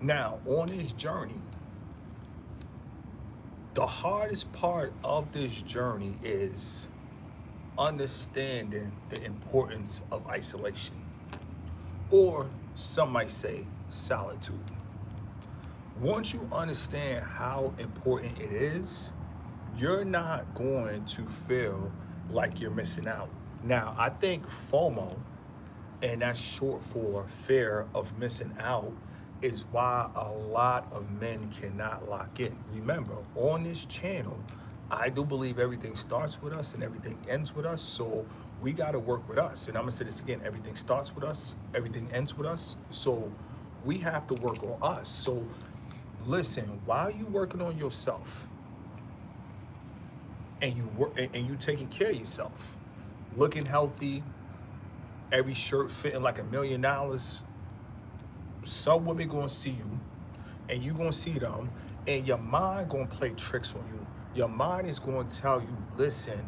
Now, on this journey, the hardest part of this journey is understanding the importance of isolation, or some might say solitude. Once you understand how important it is, you're not going to feel like you're missing out. Now, I think FOMO, and that's short for fear of missing out, is why a lot of men cannot lock in. Remember, on this channel, I do believe everything starts with us and everything ends with us. So we got to work with us. And I'm going to say this again, everything starts with us, everything ends with us. So we have to work on us. So listen, while you working on yourself and you work and you taking care of yourself, looking healthy, every shirt fitting like $1 million, some women gonna see you and you gonna see them, and your mind gonna play tricks on you. Your mind is gonna tell you, listen,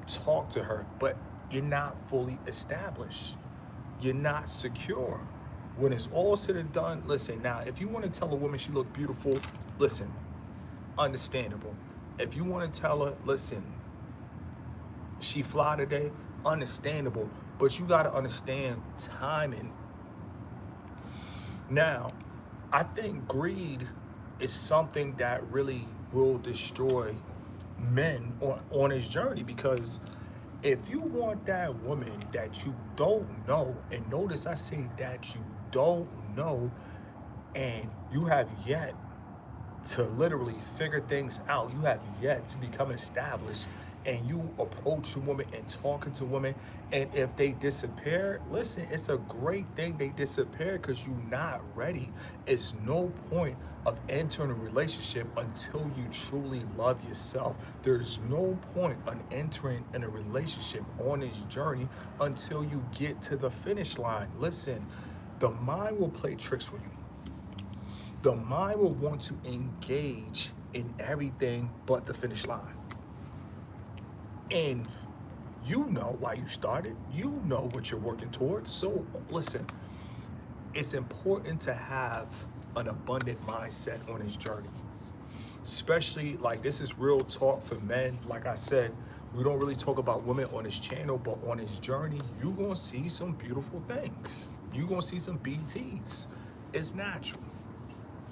talk to her, but you're not fully established. You're not secure. When it's all said and done, listen, now, if you wanna tell a woman she look beautiful, listen, understandable. If you wanna tell her, listen, she fly today, understandable, but you gotta understand timing. Now, I think greed is something that really will destroy men on his journey, because if you want that woman that you don't know, and notice I say that you don't know, and you have yet to literally figure things out, you have yet to become established, and you approach a woman and talking to women, and if they disappear, listen, it's a great thing they disappear because you're not ready. It's no point of entering a relationship until you truly love yourself. There's no point on entering in a relationship on this journey until you get to the finish line. Listen, the mind will play tricks with you. The mind will want to engage in everything but the finish line. And you know why you started. You know what you're working towards. So listen, it's important to have an abundant mindset on this journey. Especially, like, this is real talk for men. Like I said, we don't really talk about women on this channel, but on this journey, you're gonna see some beautiful things. You're gonna see some BTs. It's natural.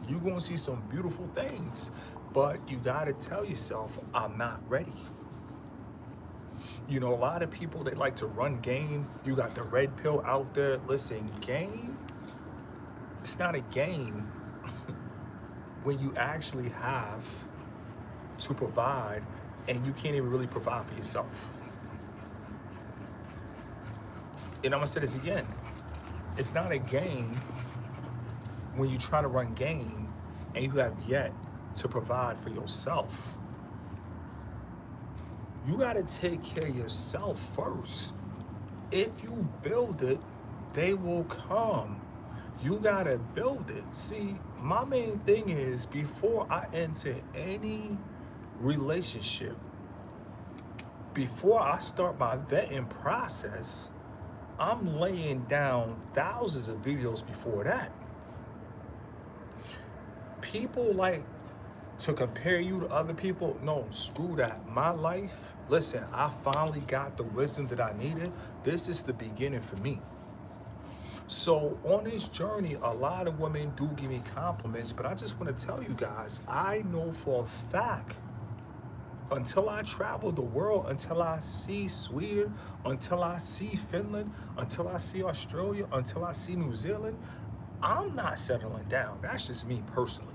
You're gonna see some beautiful things, but you gotta tell yourself, I'm not ready. You know, a lot of people, they like to run game. You got the red pill out there. Listen, game, it's not a game when you actually have to provide and you can't even really provide for yourself. And I'm gonna say this again. It's not a game when you try to run game and you have yet to provide for yourself. You gotta take care of yourself first. If you build it, they will come. You gotta build it. See, my main thing is, before I enter any relationship, before I start my vetting process, I'm laying down thousands of videos before that. People like to compare you to other people. No, screw that. My life, listen, I finally got the wisdom that I needed. This is the beginning for me. So on this journey, a lot of women do give me compliments, but I just want to tell you guys, I know for a fact, until I travel the world, until I see Sweden, until I see Finland, until I see Australia, until I see New Zealand, I'm not settling down. That's just me personally.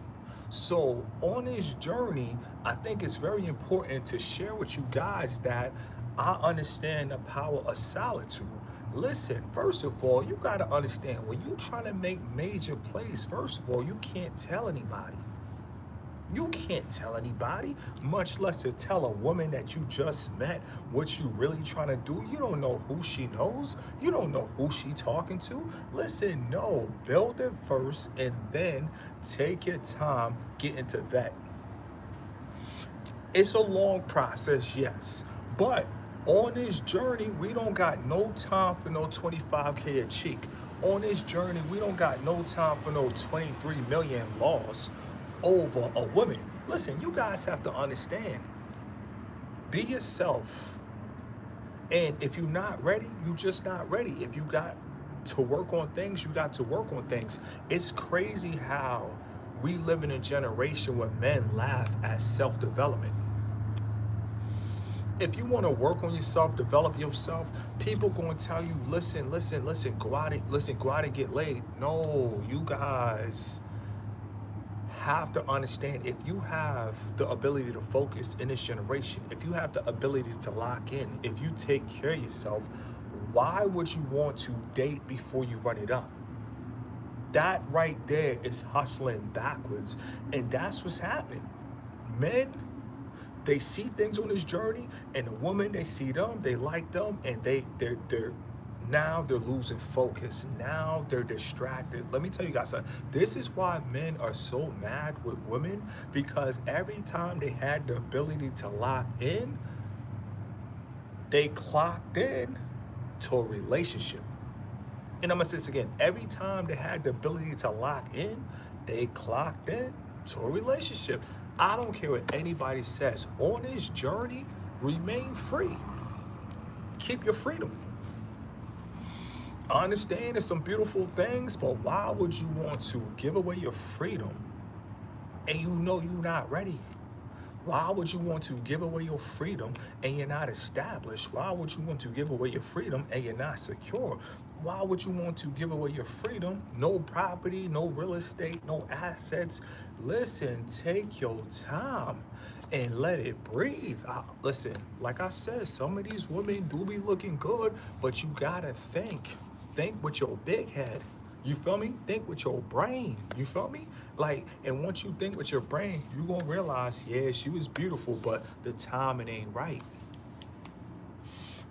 So on this journey, I think it's very important to share with you guys that I understand the power of solitude. Listen, first of all, you got to understand, when you're trying to make major plays, first of all, you can't tell anybody. You can't tell anybody, much less to tell a woman that you just met what you really trying to do. You don't know who she knows. You don't know who she talking to. Listen, no, build it first and then take your time, get into vet. It's a long process, yes, but on this journey, we don't got no time for no 25K a cheek. On this journey, we don't got no time for no 23 million laws over a woman. Listen, you guys have to understand. Be yourself. And if you're not ready, you just not ready. If you got to work on things, you got to work on things. It's crazy how we live in a generation where men laugh at self-development. If you want to work on yourself, develop yourself, people going to tell you, listen, go out and get laid. No, you guys have to understand, if you have the ability to focus in this generation, if you have the ability to lock in, if you take care of yourself, why would you want to date before you run it up? That right there is hustling backwards. And that's what's happening. Men, they see things on this journey, and the woman, they see them, they like them, and they're now they're losing focus. Now they're distracted. Let me tell you guys something. This is why men are so mad with women, because every time they had the ability to lock in, they clocked in to a relationship. And I'm gonna say this again. Every time they had the ability to lock in, they clocked in to a relationship. I don't care what anybody says. On this journey, remain free. Keep your freedom. I understand there's some beautiful things, but why would you want to give away your freedom and you know you're not ready? Why would you want to give away your freedom and you're not established? Why would you want to give away your freedom and you're not secure? Why would you want to give away your freedom? No property, no real estate, no assets. Listen, take your time and let it breathe. Listen, like I said, some of these women do be looking good, but you gotta think. Think with your big head. You feel me? Think with your brain. You feel me? Like, and once you think with your brain, you're gonna realize, yeah, she was beautiful, but the timing ain't right.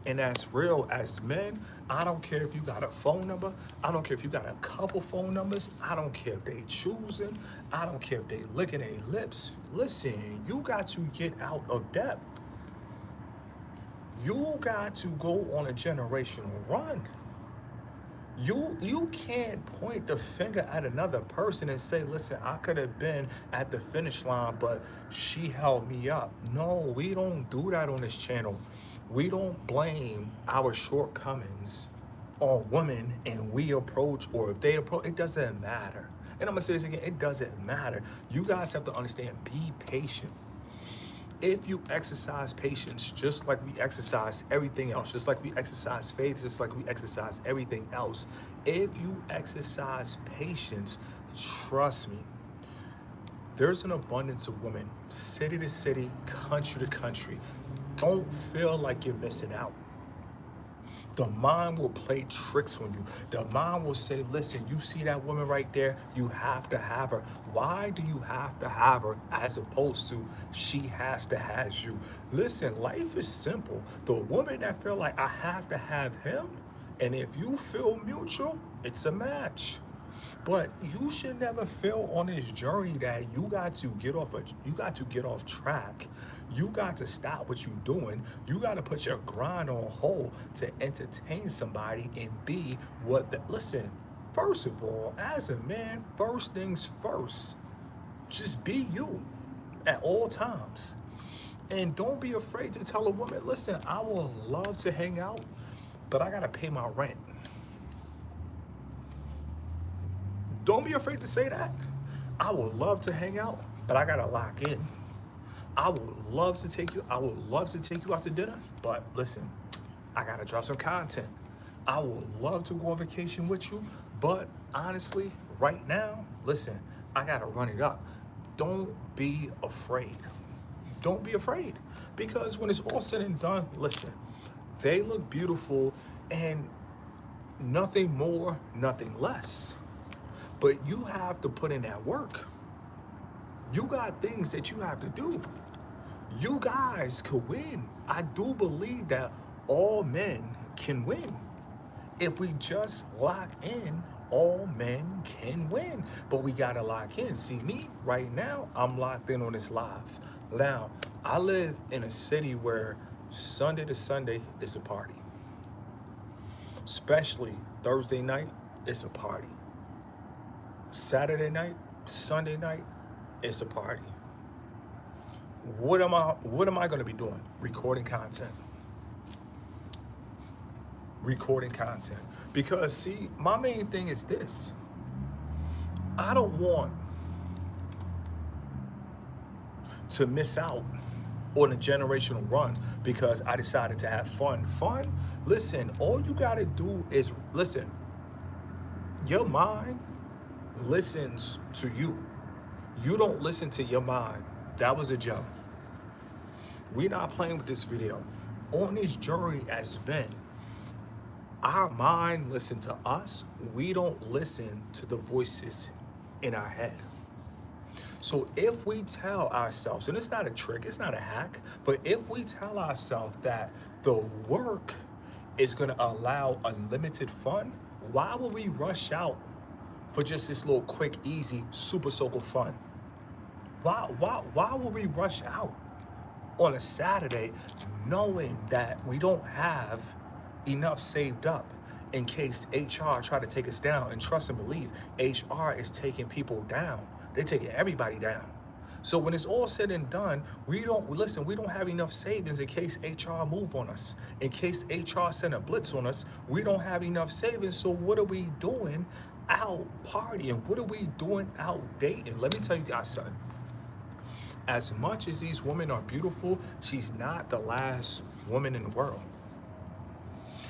And that's real. As men, I don't care if you got a phone number. I don't care if you got a couple phone numbers. I don't care if they choosing. I don't care if they licking their lips. Listen, you got to get out of debt. You got to go on a generational run. You can't point the finger at another person and say, listen, I could have been at the finish line, but she held me up. No, we don't do that on this channel. We don't blame our shortcomings on women, and we approach, or if they approach, it doesn't matter. And I'm gonna say this again, it doesn't matter. You guys have to understand, be patient. If you exercise patience, just like we exercise everything else, just like we exercise faith, just like we exercise everything else, if you exercise patience, trust me, there's an abundance of women, city to city, country to country. Don't feel like you're missing out. The mind will play tricks on you. The mind will say, listen, you see that woman right there? You have to have her. Why do you have to have her as opposed to she has to have you? Listen, life is simple. The woman that feel like I have to have him, and if you feel mutual, it's a match. But you should never feel on this journey that you got to get off track. You got to stop what you're doing. You got to put your grind on hold to entertain somebody and be what listen, first of all, as a man, first things first, just be you at all times. And don't be afraid to tell a woman, listen, I would love to hang out, but I got to pay my rent. Don't be afraid to say that. I would love to hang out, but I gotta lock in. I would love to take you out to dinner, but listen, I gotta drop some content. I would love to go on vacation with you, but honestly, right now, listen, I gotta run it up. Don't be afraid. Don't be afraid. Because when it's all said and done, listen, they look beautiful and nothing more, nothing less. But you have to put in that work. You got things that you have to do. You guys could win. I do believe that all men can win. If we just lock in, all men can win. But we gotta lock in. See me, right now, I'm locked in on this live. Now, I live in a city where Sunday to Sunday is a party. Especially Thursday night it's a party. Saturday night, Sunday night, it's a party. What am I going to be doing? Recording content. Recording content. Because see, my main thing is this. I don't want to miss out on a generational run because I decided to have fun. Fun, listen, all you gotta do is listen. Your mind listens to you. You don't listen to your mind. That was a joke. We're not playing with this video. On this journey as men, our mind listens to us. We don't listen to the voices in our head. So if we tell ourselves, and it's not a trick, it's not a hack, but if we tell ourselves that the work is going to allow unlimited fun, why would we rush out for just this little quick, easy, super soaker fun? Why would we rush out on a Saturday knowing that we don't have enough saved up in case HR try to take us down? And trust and believe, HR is taking people down. They're taking everybody down. So when it's all said and done, we don't have enough savings in case HR move on us. In case HR send a blitz on us, we don't have enough savings. So what are we doing out partying? What are we doing out dating? Let me tell you guys something. As much as these women are beautiful, she's not the last woman in the world.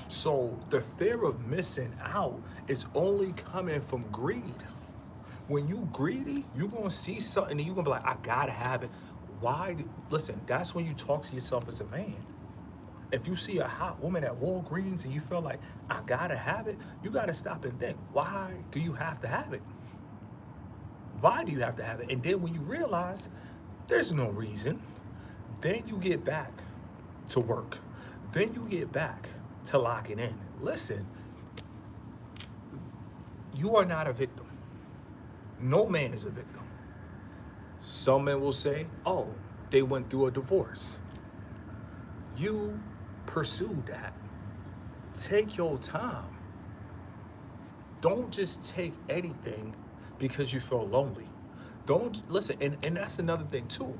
So the fear of missing out is only coming from greed. When you greedy, you're gonna see something and you're gonna be like, I gotta have it. Why? Listen, that's when you talk to yourself as a man. If you see a hot woman at Walgreens and you feel like, I gotta have it, you gotta stop and think, why do you have to have it? Why do you have to have it? And then when you realize there's no reason, then you get back to work. Then you get back to locking in. Listen, you are not a victim. No man is a victim. Some men will say, oh, they went through a divorce. You pursued that. Take your time. Don't just take anything because you feel lonely. Don't listen, and that's another thing too.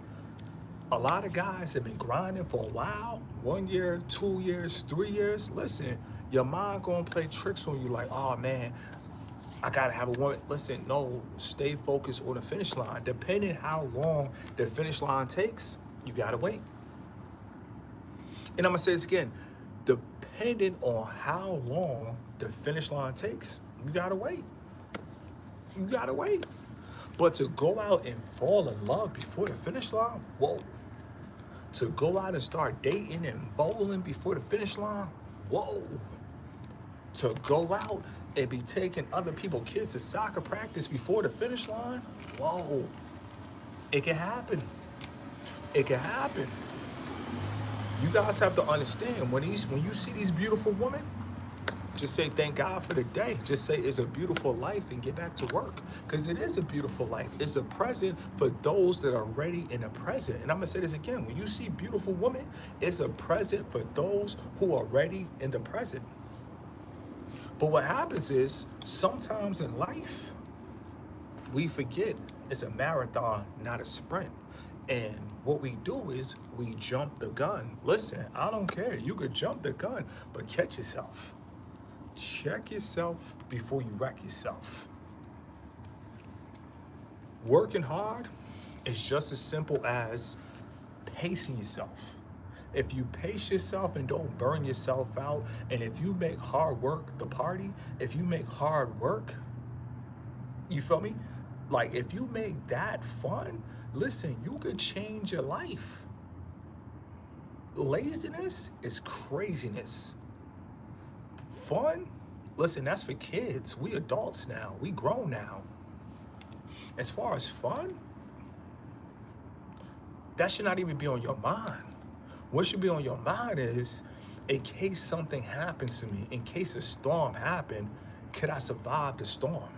A lot of guys have been grinding for a while, 1 year, 2 years, 3 years. Listen, your mind gonna play tricks on you like, oh man, I gotta have a woman. Listen, no, stay focused on the finish line. Depending how long the finish line takes, you gotta wait. And I'm gonna say this again, depending on how long the finish line takes, you gotta wait. You gotta wait. But to go out and fall in love before the finish line, whoa. To go out and start dating and bowling before the finish line, whoa. To go out and be taking other people's kids to soccer practice before the finish line, whoa. It can happen. It can happen. You guys have to understand, when you see these beautiful women, just say thank God for the day. Just say it's a beautiful life and get back to work. Because it is a beautiful life. It's a present for those that are ready in the present. And I'm going to say this again. When you see beautiful women, it's a present for those who are ready in the present. But what happens is, sometimes in life, we forget it's a marathon, not a sprint. And what we do is we jump the gun. Listen, I don't care. You could jump the gun, but catch yourself. Check yourself before you wreck yourself. Working hard is just as simple as pacing yourself. If you pace yourself and don't burn yourself out, and if you make hard work the party, if you make hard work, you feel me? Like, if you make that fun, listen, you could change your life. Laziness is craziness. Fun, listen, that's for kids. We adults now. We grown now. As far as fun, that should not even be on your mind. What should be on your mind is, in case something happens to me, in case a storm happened, could I survive the storm?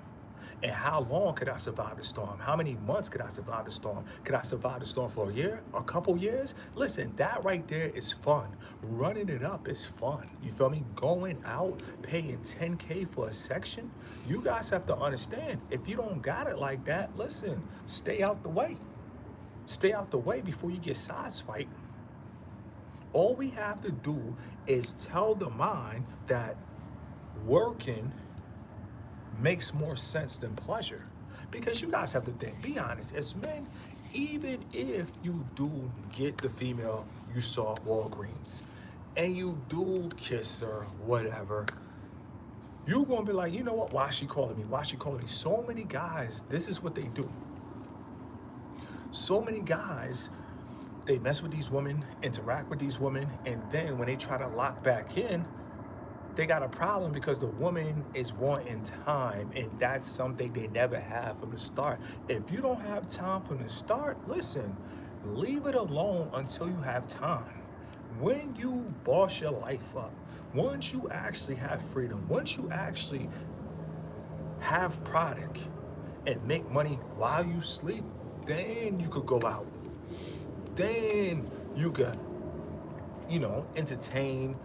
And how long could I survive the storm? How many months could I survive the storm? Could I survive the storm for a year, a couple years? Listen, that right there is fun. Running it up is fun. You feel me? Going out, paying 10K for a section. You guys have to understand, if you don't got it like that, listen, stay out the way. Stay out the way before you get sideswiped. All we have to do is tell the mind that working makes more sense than pleasure. Because you guys have to think, be honest, as men, even if you do get the female you saw at Walgreens and you do kiss her, whatever, you're gonna be like, you know what, why is she calling me? Why is she calling me? So many guys, this is what they do. So many guys, they mess with these women, interact with these women, and then when they try to lock back in, they got a problem because the woman is wanting time, and that's something they never have from the start. If you don't have time from the start, listen, leave it alone until you have time. When you boss your life up, once you actually have freedom, once you actually have product and make money while you sleep, then you could go out. Then you could, entertain,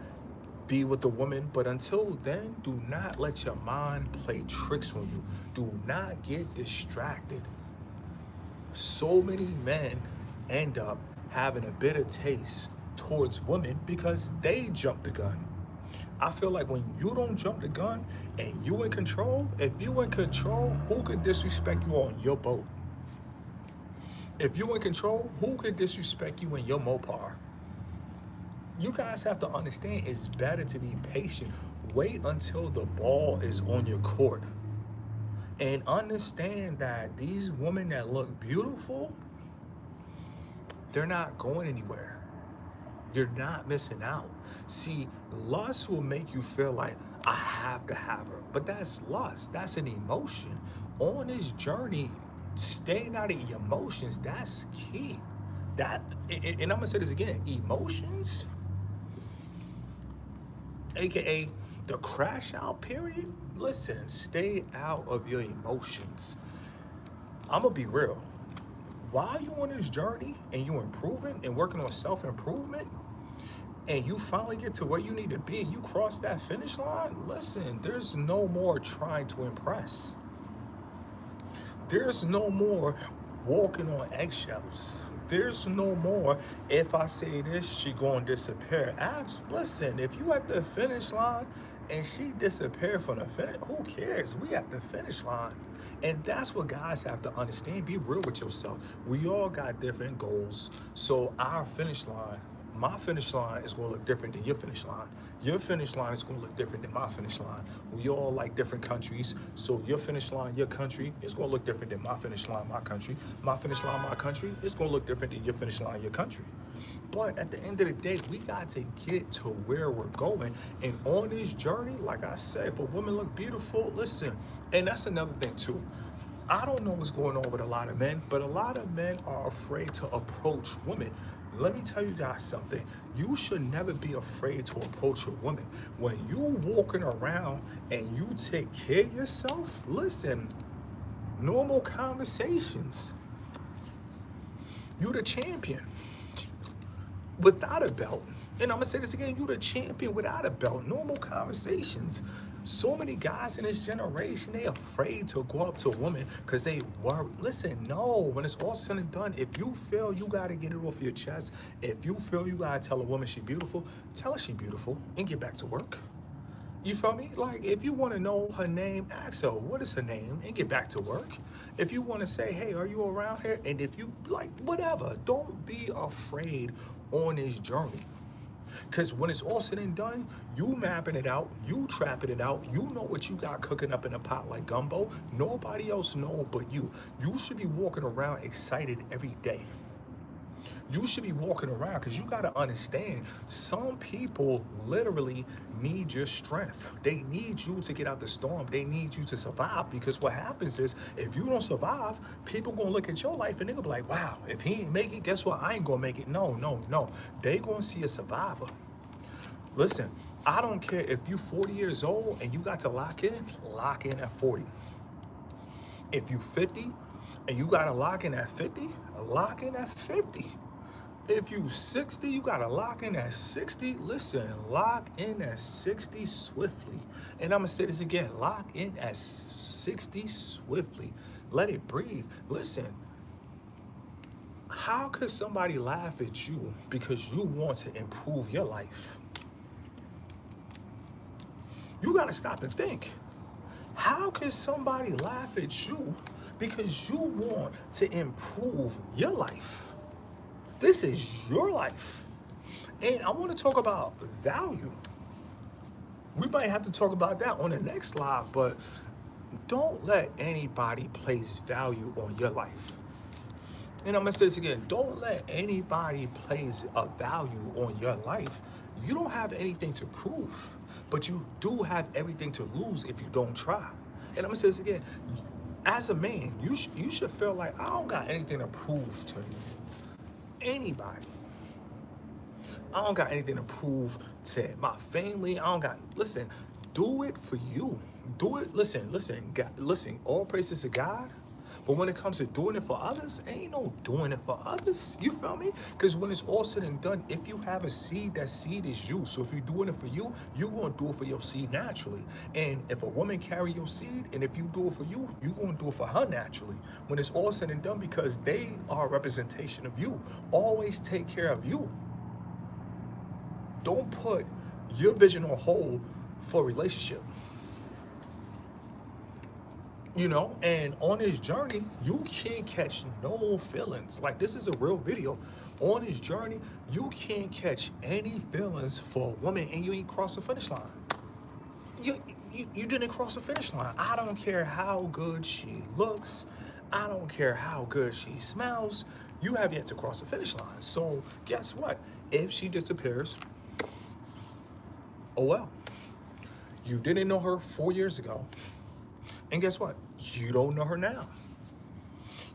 be with the woman. But until then, do not let your mind play tricks on you. Do not get distracted. So many men end up having a bitter taste towards women because they jump the gun. I feel like when you don't jump the gun and you in control, if you in control, who could disrespect you on your boat? If you in control, who could disrespect you in your Mopar? You guys have to understand, it's better to be patient. Wait until the ball is on your court. And understand that these women that look beautiful, they're not going anywhere. You're not missing out. See, lust will make you feel like, I have to have her. But that's lust. That's an emotion. On this journey, staying out of your emotions, that's key. And I'm gonna say this again, emotions, AKA the crash out period, listen, stay out of your emotions. I'm gonna be real. While you on this journey and you improving and working on self-improvement, and you finally get to where you need to be, you cross that finish line, listen, there's no more trying to impress. There's no more walking on eggshells. There's no more, if I say this, she gonna disappear. Listen, if you at the finish line and she disappear from the finish, who cares? We at the finish line. And that's what guys have to understand. Be real with yourself. We all got different goals. So our finish line, my finish line is gonna look different than your finish line. Your finish line is gonna look different than my finish line. We all like different countries, so your finish line, your country, is gonna look different than my finish line, my country. My finish line, my country, is gonna look different than your finish line, your country. But at the end of the day, we got to get to where we're going. And on this journey, like I said, if a woman look beautiful, listen, and that's another thing too. I don't know what's going on with a lot of men, but a lot of men are afraid to approach women. Let me tell you guys something. You should never be afraid to approach a woman. When you walking around and you take care of yourself, listen, normal conversations. You the champion without a belt. And I'm gonna say this again, you the champion without a belt. Normal conversations. So many guys in this generation, they afraid to go up to a woman because they worry. Listen, no, when it's all said and done, if you feel you gotta get it off your chest, if you feel you gotta tell a woman she beautiful, tell her she beautiful and get back to work. You feel me? Like, if you wanna know her name, ask her, what is her name, and get back to work. If you wanna say, hey, are you around here? And if you, like, whatever, don't be afraid on this journey. Because when it's all said and done, you mapping it out, you trapping it out, you know what you got cooking up in a pot like gumbo. Nobody else know but you. You should be walking around excited every day. You should be walking around because you got to understand, some people literally need your strength. They need you to get out the storm. They need you to survive, because what happens is, if you don't survive, people going to look at your life and they're going to be like, wow, if he ain't make it, guess what? I ain't going to make it. No. They going to see a survivor. Listen, I don't care if you 40 years old and you got to lock in at 40. If you 50 and you gotta lock in at 50, lock in at 50. If you 60, you gotta lock in at 60. Listen, lock in at 60 swiftly. And I'm gonna say this again, lock in at 60 swiftly. Let it breathe. Listen, how could somebody laugh at you because you want to improve your life? You gotta stop and think. How can somebody laugh at you because you want to improve your life? This is your life. And I want to talk about value. We might have to talk about that on the next slide, but don't let anybody place value on your life. And I'm going to say this again. Don't let anybody place a value on your life. You don't have anything to prove, but you do have everything to lose if you don't try. And I'm going to say this again. As a man, you should feel like I don't got anything to prove to anybody. I don't got anything to prove to my family. I don't got, listen, do it for you. Do it, listen, God, listen, all praises to God. But when it comes to doing it for others, ain't no doing it for others. You feel me? Because when it's all said and done, if you have a seed, that seed is you. So if you're doing it for you, you're going to do it for your seed naturally. And if a woman carry your seed, and if you do it for you, you're going to do it for her naturally. When it's all said and done, because they are a representation of you. Always take care of you. Don't put your vision on hold for a relationship. You know, and on this journey, you can't catch no feelings. Like, this is a real video. On this journey, you can't catch any feelings for a woman and you ain't cross the finish line. You didn't cross the finish line. I don't care how good she looks. I don't care how good she smells. You have yet to cross the finish line. So guess what? If she disappears, oh well. You didn't know her 4 years ago. And guess what? You don't know her now.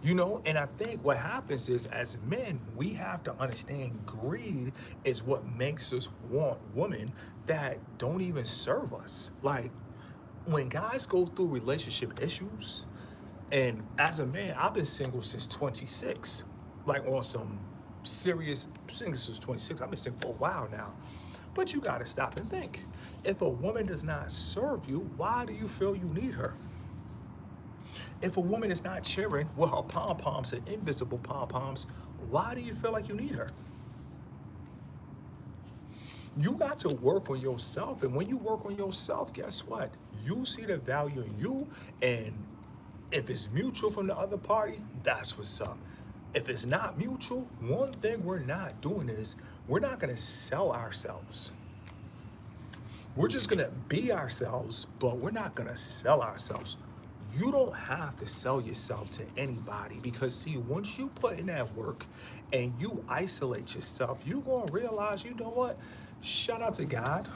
You know, and I think what happens is, as men, we have to understand greed is what makes us want women that don't even serve us. Like, when guys go through relationship issues, and as a man, I've been single since 26. Like, on some serious, single since 26. I've been single for a while now. But you gotta stop and think. If a woman does not serve you, why do you feel you need her? If a woman is not cheering with her pom-poms and invisible pom-poms, why do you feel like you need her? You got to work on yourself. And when you work on yourself, guess what? You see the value in you. And if it's mutual from the other party, that's what's up. If it's not mutual, one thing we're not doing is we're not going to sell ourselves. We're just going to be ourselves, but we're not going to sell ourselves. You don't have to sell yourself to anybody, because see, once you put in that work and you isolate yourself, you're going to realize, you know what? Shout out to God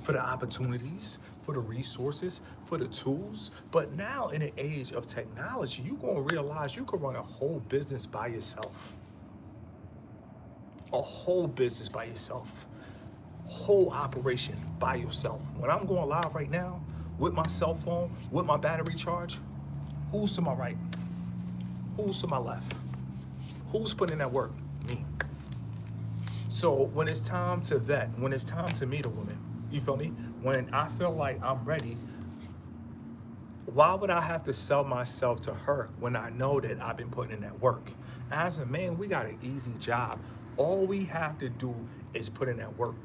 for the opportunities, for the resources, for the tools. But now in the age of technology, you're going to realize you can run a whole business by yourself. A whole business by yourself. Whole operation by yourself. When I'm going live right now, with my cell phone, with my battery charge, who's to my right? Who's to my left? Who's putting in that work? Me. So when it's time to vet, when it's time to meet a woman, you feel me? When I feel like I'm ready, why would I have to sell myself to her when I know that I've been putting in that work? As a man, we got an easy job. All we have to do is put in that work.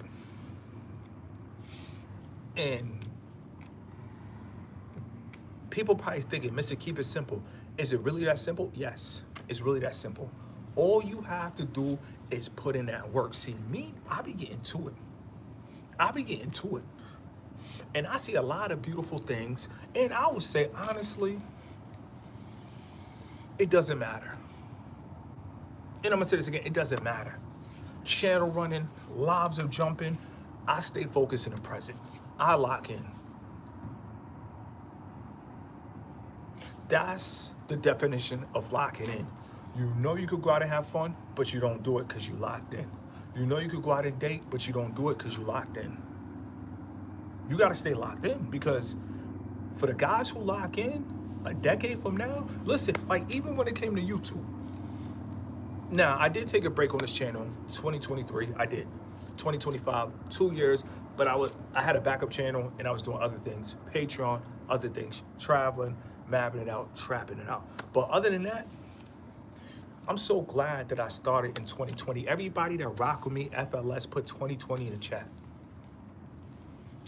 And people probably thinking, Mr. Keep It Simple. Is it really that simple? Yes, it's really that simple. All you have to do is put in that work. See, me, I be getting to it. And I see a lot of beautiful things. And I would say, honestly, it doesn't matter. And I'm gonna say this again, it doesn't matter. Channel running, lives are jumping. I stay focused in the present. I lock in. That's the definition of locking in. You know you could go out and have fun, but you don't do it because you locked in. You know you could go out and date, but you don't do it because you locked in. You got to stay locked in, because for the guys who lock in, a decade from now, listen, like even when it came to YouTube. Now, I did take a break on this channel, 2023, I did. 2025, 2 years, but I had a backup channel and I was doing other things, Patreon, other things, traveling, mapping it out, trapping it out. But other than that, I'm so glad that I started in 2020. Everybody that rock with me, FLS, put 2020 in the chat.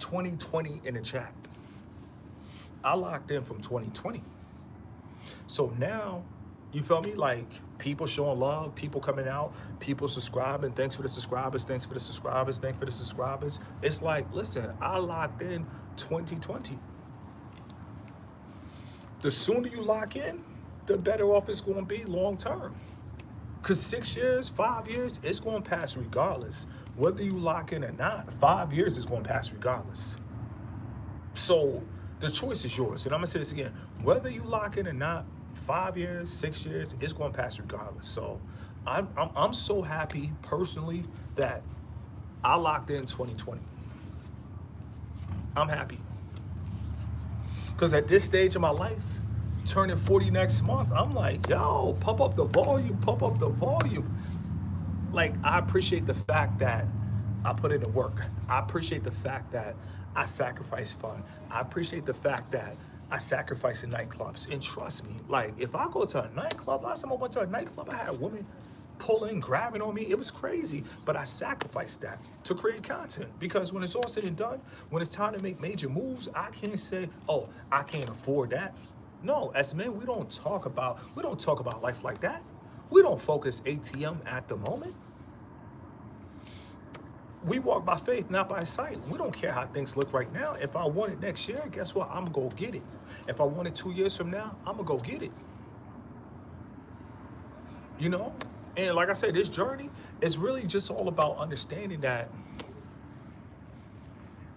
2020 in the chat. I locked in from 2020. So now, you feel me? Like people showing love, people coming out, people subscribing. Thanks for the subscribers. Thanks for the subscribers. Thanks for the subscribers. It's like, listen, I locked in 2020. The sooner you lock in, the better off it's going to be long term. Because 6 years, 5 years, it's going to pass regardless. Whether you lock in or not, 5 years is going to pass regardless. So the choice is yours. And I'm going to say this again. Whether you lock in or not, 5 years, 6 years, it's going to pass regardless. So I'm so happy personally that I locked in 2020. I'm happy. Because at this stage of my life, turning 40 next month, I'm like, yo, pump up the volume, pump up the volume. Like, I appreciate the fact that I put in the work. I appreciate the fact that I sacrifice fun. I appreciate the fact that I sacrifice in nightclubs. And trust me, like, if I go to a nightclub, last time I went to a nightclub, I had women pulling, grabbing on me. It was crazy, but I sacrificed that to create content. Because when it's all said and done, when it's time to make major moves, I can't say, oh, I can't afford that. No, as men, we don't talk about life like that. We don't focus ATM at the moment. We walk by faith, not by sight. We don't care how things look right now. If I want it next year, guess what? I'm gonna go get it. If I want it 2 years from now, I'm gonna go get it. You know? And like I said, this journey is really just all about understanding that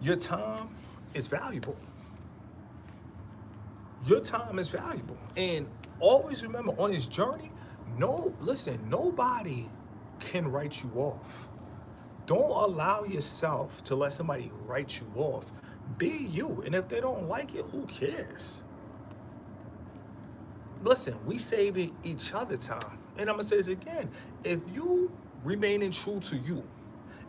your time is valuable. Your time is valuable. And always remember, on this journey, nobody can write you off. Don't allow yourself to let somebody write you off. Be you. And if they don't like it, who cares? Listen, we saving each other time. And I'm going to say this again. If you remaining true to you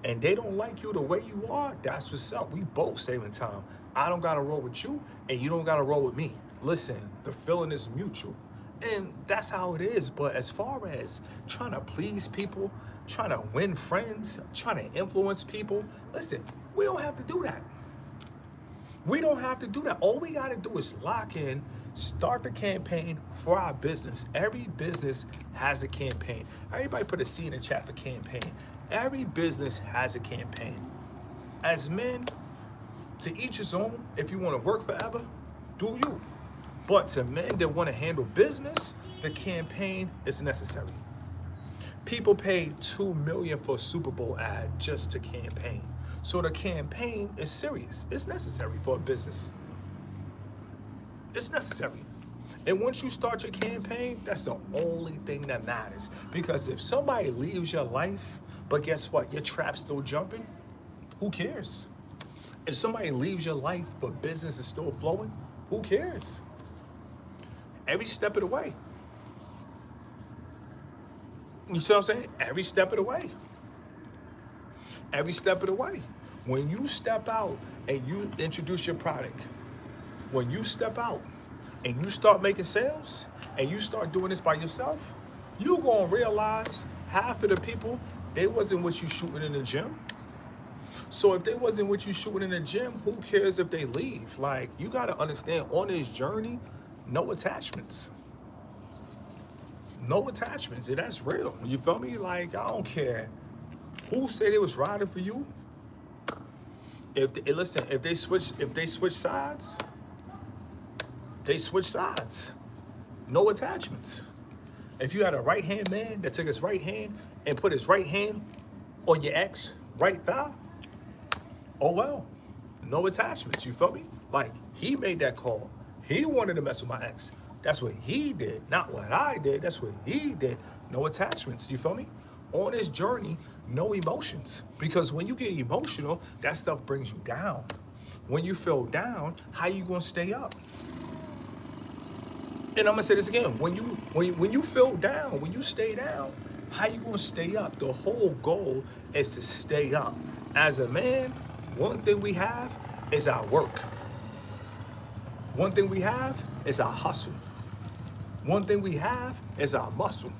and they don't like you the way you are, that's what's up. We both saving time. I don't got to roll with you and you don't got to roll with me. Listen, the feeling is mutual. And that's how it is. But as far as trying to please people, trying to win friends, trying to influence people, listen, we don't have to do that. We don't have to do that. All we got to do is lock in, start the campaign for our business. Every business has a campaign. Everybody put a C in the chat for campaign. Every business has a campaign. As men, to each his own. If you want to work forever, do you. But to men that want to handle business, the campaign is necessary. People pay $2 million for a Super Bowl ad just to campaign. So the campaign is serious. It's necessary for a business. It's necessary. And once you start your campaign, that's the only thing that matters. Because if somebody leaves your life, but guess what? Your trap's still jumping, who cares? If somebody leaves your life, but business is still flowing, who cares? Every step of the way. You see what I'm saying? Every step of the way. Every step of the way. When you step out and you introduce your product, when you step out and you start making sales and you start doing this by yourself, you're going to realize half of the people, they wasn't what you shooting in the gym. So if they wasn't what you shooting in the gym, who cares if they leave? Like, you got to understand, on this journey, no attachments. No attachments, and that's real. You feel me? Like, I don't care who said they was riding for you. If they switch sides, they switch sides. No attachments. If you had a right-hand man that took his right hand and put his right hand on your ex right thigh, oh well, no attachments. You feel me? Like, he made that call. He wanted to mess with my ex. That's what he did, not what I did. That's what he did. No attachments. You feel me? On this journey, no emotions. Because when you get emotional, that stuff brings you down. When you feel down, how you gonna stay up? And I'm gonna say this again: when you feel down, when you stay down, how you gonna stay up? The whole goal is to stay up. As a man, one thing we have is our work. One thing we have is our hustle. One thing we have is our muscle.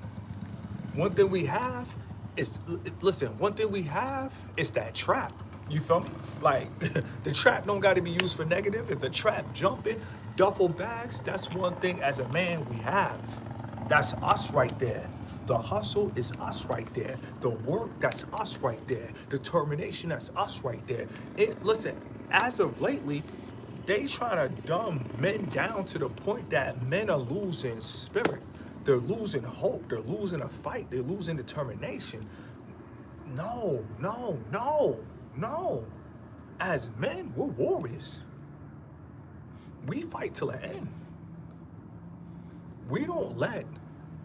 One thing we have is, listen, one thing we have is that trap. You feel me? Like, the trap don't gotta be used for negative. If the trap jumping, duffel bags, that's one thing as a man we have. That's us right there. The hustle is us right there. The work, that's us right there. Determination, that's us right there. Listen, as of lately, they trying to dumb men down to the point that men are losing spirit. They're losing hope. They're losing a fight. They're losing determination. No, no, no, no. As men, we're warriors. We fight till the end. We don't let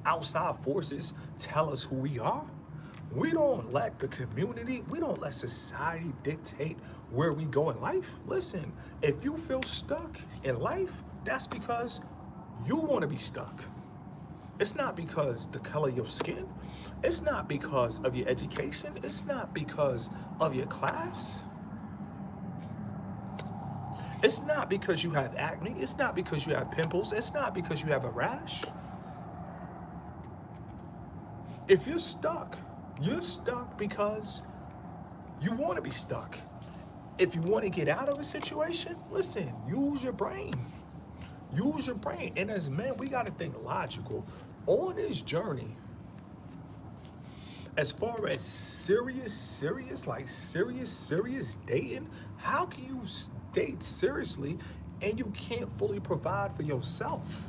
outside forces tell us who we are. We don't let the community, we don't let society dictate where we go in life. Listen, if you feel stuck in life, that's because you want to be stuck. It's not because the color of your skin. It's not because of your education. It's not because of your class. It's not because you have acne. It's not because you have pimples. It's not because you have a rash. If you're stuck because you want to be stuck. If you want to get out of a situation, listen, use your brain. Use your brain. And as men, we got to think logical. On this journey, as far as serious dating, how can you date seriously and you can't fully provide for yourself?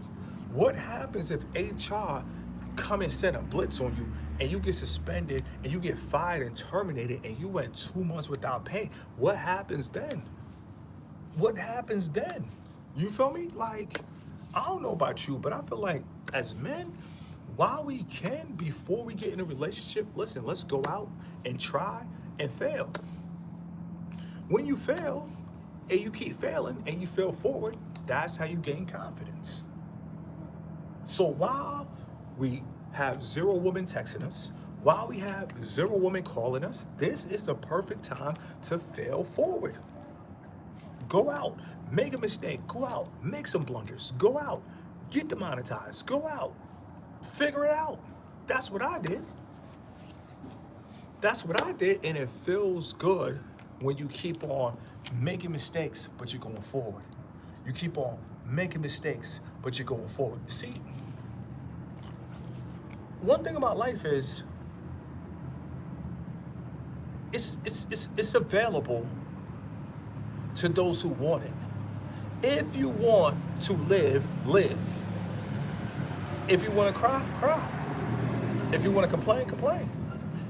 What happens if HR come and send a blitz on you and you get suspended and you get fired and terminated and you went 2 months without pay? What happens then? What happens then? You feel me? Like, I don't know about you, but I feel like as men, while we can, before we get in a relationship, listen, let's go out and try and fail. When you fail and you keep failing and you fail forward, that's how you gain confidence. So while we have 0 women texting us, while we have 0 women calling us, this is the perfect time to fail forward. Go out, make a mistake, go out, make some blunders, go out, get demonetized, go out, figure it out. That's what I did. That's what I did, and it feels good when you keep on making mistakes, but you're going forward. You keep on making mistakes, but you're going forward. See, one thing about life is it's available to those who want it. If you want to live, live. If you want to cry, cry. If you want to complain, complain.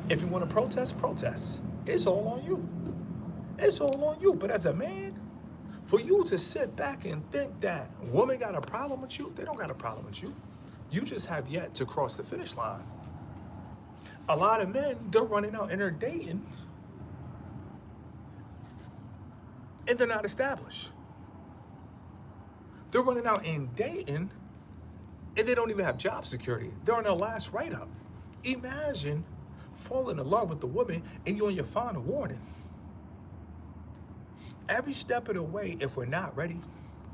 If you want to protest, protest. It's all on you. It's all on you. But as a man, for you to sit back and think that women got a problem with you, they don't got a problem with you. You just have yet to cross the finish line. A lot of men, they're running out and they're dating, and they're not established. They're running out and dating, and they don't even have job security. They're on their last write-up. Imagine falling in love with a woman and you're on your final warning. Every step of the way, if we're not ready,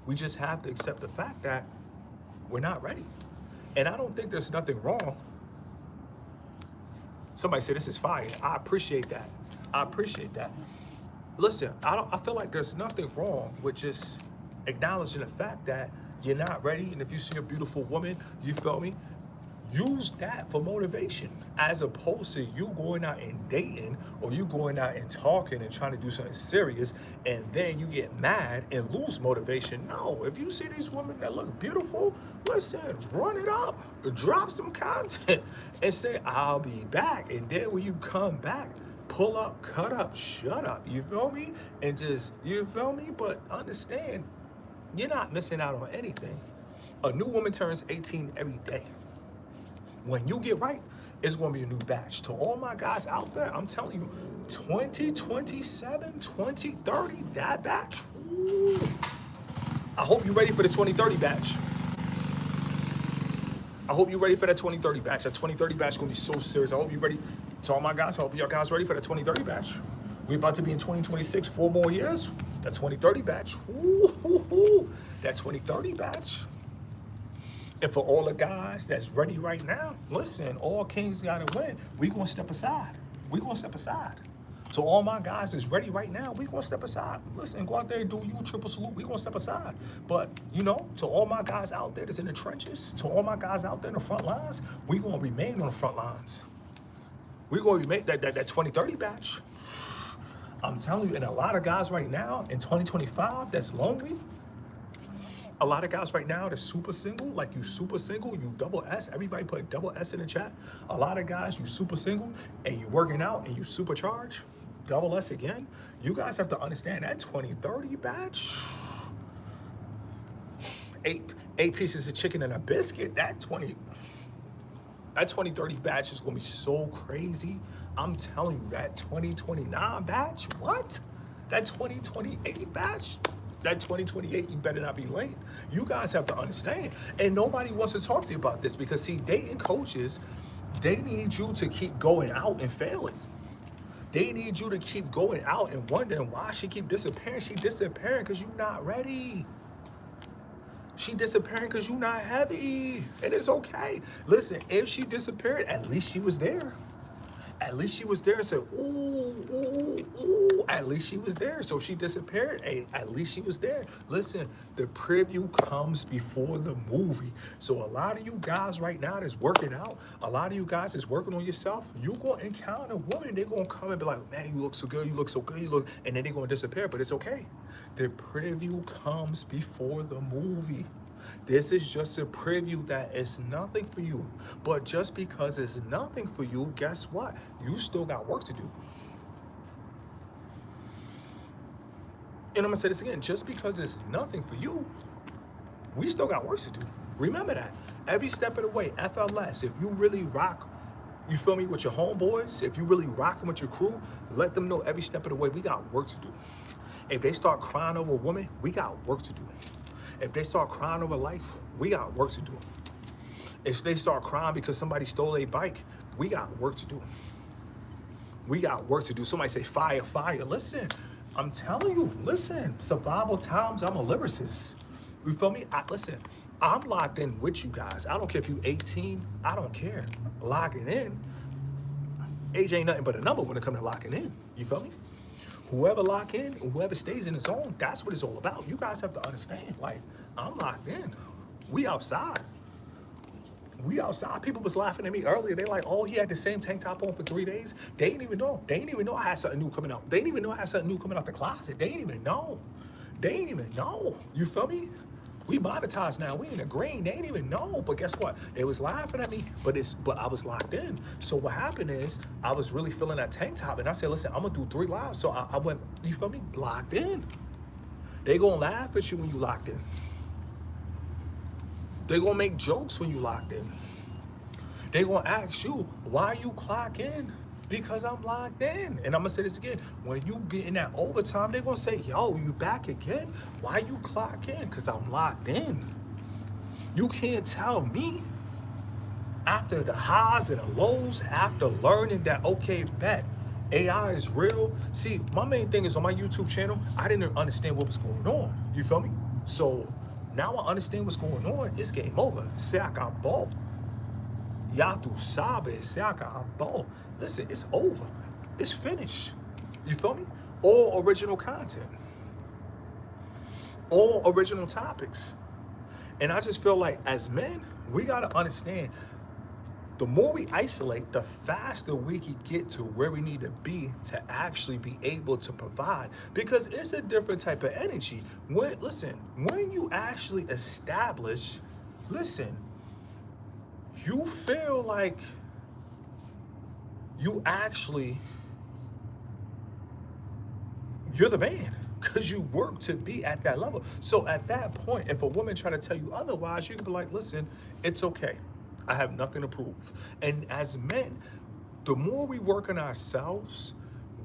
we just have to accept the fact that we're not ready. And I don't think there's nothing wrong. Somebody said this is fire. I appreciate that. I appreciate that. Listen, I feel like there's nothing wrong with just acknowledging the fact that you're not ready. And if you see a beautiful woman, you feel me? Use that for motivation, as opposed to you going out and dating or you going out and talking and trying to do something serious and then you get mad and lose motivation. No, if you see these women that look beautiful, listen, run it up, drop some content and say, I'll be back. And then when you come back, pull up, cut up, shut up. You feel me? And just, you feel me? But understand, you're not missing out on anything. A new woman turns 18 every day. When you get right, it's going to be a new batch. To all my guys out there, I'm telling you, 2027, 2030, that batch. Woo. I hope you're ready for the 2030 batch. I hope you're ready for that 2030 batch. That 2030 batch is gonna be so serious. I hope you're ready. To all my guys, I hope y'all guys ready for that 2030 batch. We're about to be in 2026, 4 more years. That 2030 batch. Woo-hoo-hoo. That 2030 batch. And for all the guys that's ready right now, listen, all kings gotta win. We gonna step aside. We gonna step aside. To all my guys that's ready right now, we gonna step aside. Listen, go out there and do you triple salute. We gonna step aside. But you know, to all my guys out there that's in the trenches, to all my guys out there in the front lines, we gonna remain on the front lines. We gonna remain that 2030 batch. I'm telling you, and a lot of guys right now in 2025 that's lonely. A lot of guys right now that's super single, like you super single, you double S, everybody put double S in the chat. A lot of guys, you super single and you working out and you supercharge, double S again. You guys have to understand that 2030 batch, eight pieces of chicken and a biscuit, that 2030 batch is gonna be so crazy. I'm telling you, that 2029 batch, what? That 2028 batch, that 2028, you better not be late. You guys have to understand. And nobody wants to talk to you about this because, see, dating coaches, they need you to keep going out and failing. They need you to keep going out and wondering why she keep disappearing. She disappearing because you're not ready. She disappearing because you're not heavy. And it's okay. Listen, if she disappeared, at least she was there. At least she was there and said, ooh, ooh, ooh. At least she was there. So she disappeared. Hey, at least she was there. Listen, the preview comes before the movie. So a lot of you guys right now that's working out, a lot of you guys that's working on yourself, you going to encounter a woman. They're going to come and be like, man, you look so good. You look so good. You look, and then they're going to disappear. But it's okay. The preview comes before the movie. This is just a preview that is nothing for you. But just because it's nothing for you, guess what? You still got work to do. And I'm gonna say this again, just because it's nothing for you, we still got work to do. Remember that. Every step of the way, FLS, if you really rock, you feel me, with your homeboys, if you really rocking with your crew, let them know every step of the way, we got work to do. If they start crying over a woman, we got work to do. If they start crying over life, we got work to do. If they start crying because somebody stole a bike, we got work to do. We got work to do. Somebody say, fire, fire. Listen, I'm telling you, listen, survival times, I'm a lyricist. You feel me? Listen, I'm locked in with you guys. I don't care if you 18, I don't care. Locking in. Age ain't nothing but a number when it comes to locking in. You feel me? Whoever lock in, whoever stays in the zone, that's what it's all about. You guys have to understand, like, I'm locked in. We outside. We outside. People was laughing at me earlier. They like, oh, he had the same tank top on for 3 days. They didn't even know. They didn't even know I had something new coming out. They didn't even know I had something new coming out the closet. They didn't even know. They didn't even know. You feel me? We monetized now. We in the green. They didn't even know. But guess what? They was laughing at me, but I was locked in. So what happened is I was really feeling that tank top. And I said, listen, I'm going to do 3 lives. So I went, you feel me? Locked in. They going to laugh at you when you locked in. They going to make jokes when you locked in. They going to ask you, why you clock in? Because I'm locked in. And I'm gonna say this again. When you get in that overtime, they're gonna say, yo, you back again? Why you clock in? Because I'm locked in. You can't tell me after the highs and the lows, after learning that, okay, bet, AI is real. See, my main thing is on my YouTube channel, I didn't understand what was going on. You feel me? So now I understand what's going on. It's game over. Se acabou. Ya tu sabes, se acabou. Listen, it's over. It's finished. You feel me? All original content. All original topics. And I just feel like as men, we gotta understand, the more we isolate, the faster we can get to where we need to be to actually be able to provide. Because it's a different type of energy. When you actually establish, listen, you feel like you're the man because you work to be at that level. So at that point, if a woman try to tell you otherwise, you can be like, listen, it's okay. I have nothing to prove. And as men, the more we work on ourselves,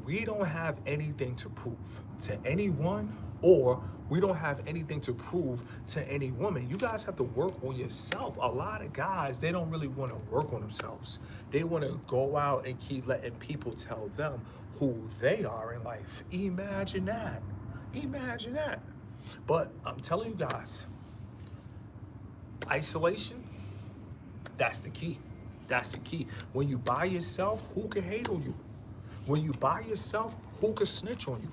we don't have anything to prove to anyone or We don't have anything to prove to any woman. You guys have to work on yourself. A lot of guys, they don't really want to work on themselves. They want to go out and keep letting people tell them who they are in life. Imagine that. Imagine that. But I'm telling you guys, isolation, that's the key. That's the key. When you by yourself, who can hate on you? When you by yourself, who could snitch on you?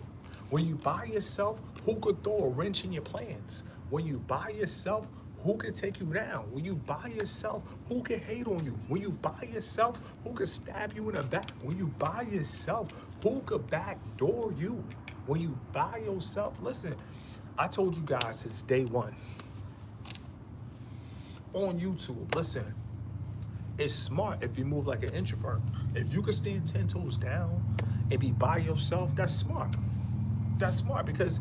When you by yourself, who could throw a wrench in your plans? When you by yourself, who could take you down? When you by yourself, who can hate on you? When you by yourself, who could stab you in the back? When you by yourself, who could backdoor you? When you by yourself, listen, I told you guys since day one on YouTube, listen, it's smart if you move like an introvert. If you can stand 10 toes down and be by yourself, that's smart. That's smart because,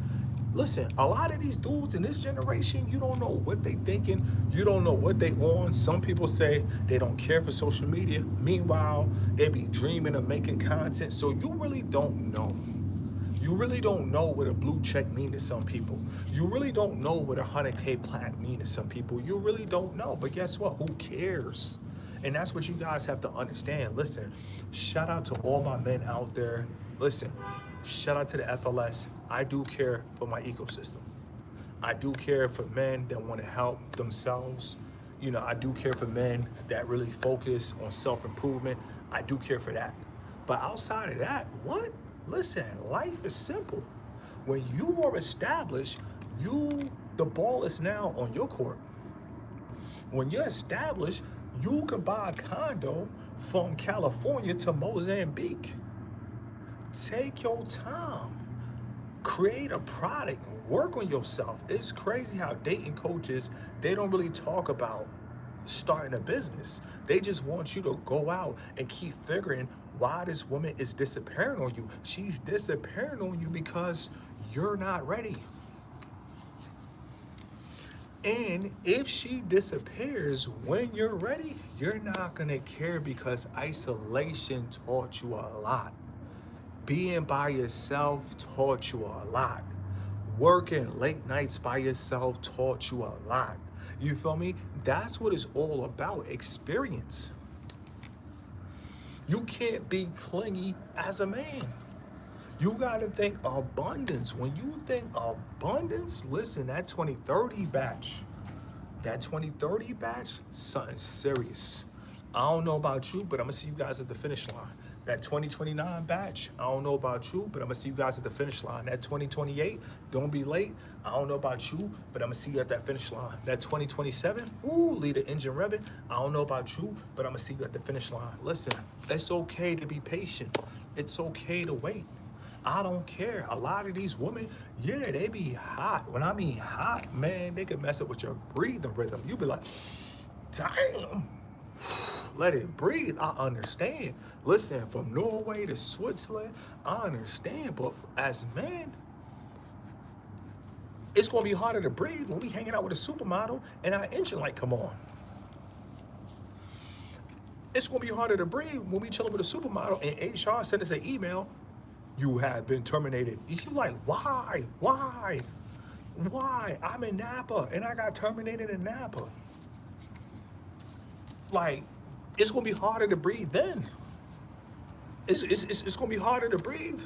listen, a lot of these dudes in this generation, you don't know what they thinking. You don't know what they on. Some people say they don't care for social media. Meanwhile, they be dreaming of making content. So you really don't know. You really don't know what a blue check mean to some people. You really don't know what 100K plat mean to some people. You really don't know. But guess what? Who cares? And that's what you guys have to understand. Listen, shout out to all my men out there. Listen, shout out to the FLS. I do care for my ecosystem. I do care for men that want to help themselves. You know, I do care for men that really focus on self-improvement. I do care for that. But outside of that, what? Listen, life is simple. When you are established, the ball is now on your court. When you're established, you can buy a condo from California to Mozambique. Take your time. Create a product. Work on yourself. It's crazy how dating coaches, they don't really talk about starting a business. They just want you to go out and keep figuring why this woman is disappearing on you. She's disappearing on you because you're not ready. And if she disappears when you're ready, you're not gonna care because isolation taught you a lot. Being by yourself taught you a lot. Working late nights by yourself taught you a lot. You feel me? That's what it's all about, experience. You can't be clingy as a man. You gotta think abundance. When you think abundance, listen, that 2030 batch, something serious. I don't know about you, but I'm gonna see you guys at the finish line. That 2029 batch, I don't know about you, but I'm gonna see you guys at the finish line. That 2028, don't be late. I don't know about you, but I'm gonna see you at that finish line. That 2027, ooh, lead the engine revving. I don't know about you, but I'm gonna see you at the finish line. Listen, it's okay to be patient. It's okay to wait. I don't care. A lot of these women, yeah, they be hot. When I mean hot, man, they can mess up with your breathing rhythm. You be like, damn, let it breathe. I understand. Listen, from Norway to Switzerland, I understand. But as men, it's gonna be harder to breathe when we hanging out with a supermodel and our engine light come on. It's gonna be harder to breathe when we chilling with a supermodel and HR send us an email, you have been terminated. You like, why? Why? Why? I'm in Napa and I got terminated in Napa. Like, it's gonna be harder to breathe then. It's gonna be harder to breathe